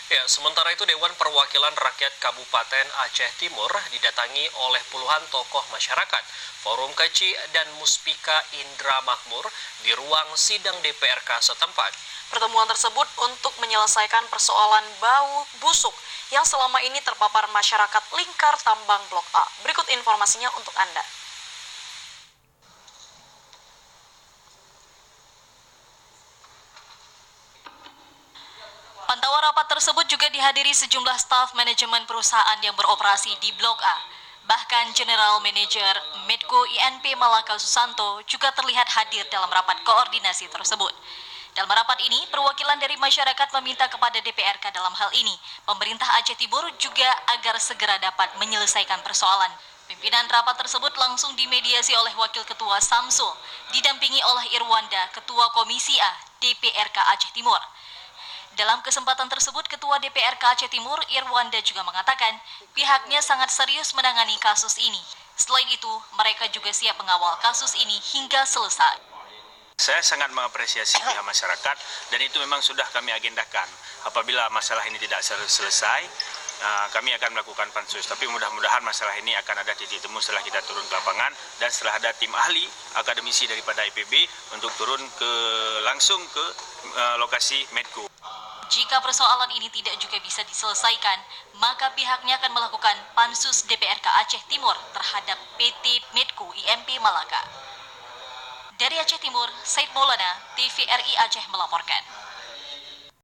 Ya, sementara itu Dewan Perwakilan Rakyat Kabupaten Aceh Timur didatangi oleh puluhan tokoh masyarakat, Forum Keci dan Muspika Indra Makmur di ruang sidang DPRK setempat. Pertemuan tersebut untuk menyelesaikan persoalan bau busuk yang selama ini terpapar masyarakat lingkar tambang Blok A. Berikut informasinya untuk Anda. Pantauan rapat tersebut juga dihadiri sejumlah staf manajemen perusahaan yang beroperasi di Blok A. Bahkan General Manager Medco INP Malaka Susanto juga terlihat hadir dalam rapat koordinasi tersebut. Dalam rapat ini, perwakilan dari masyarakat meminta kepada DPRK dalam hal ini, pemerintah Aceh Timur juga agar segera dapat menyelesaikan persoalan. Pimpinan rapat tersebut langsung dimediasi oleh Wakil Ketua Samsul, didampingi oleh Irwanda, Ketua Komisi A DPRK Aceh Timur. Dalam kesempatan tersebut, Ketua DPRK Aceh Timur, Irwanda juga mengatakan pihaknya sangat serius menangani kasus ini. Selain itu, mereka juga siap mengawal kasus ini hingga selesai. Saya sangat mengapresiasi pihak masyarakat dan itu memang sudah kami agendakan. Apabila masalah ini tidak selesai, kami akan melakukan pansus. Tapi mudah-mudahan masalah ini akan ada titik temu setelah kita turun ke lapangan dan setelah ada tim ahli, akademisi daripada IPB untuk turun langsung ke lokasi Medco. Jika persoalan ini tidak juga bisa diselesaikan, maka pihaknya akan melakukan pansus DPRK Aceh Timur terhadap PT Medco IMP Malaka. Dari Aceh Timur, Said Maulana, TVRI Aceh melaporkan.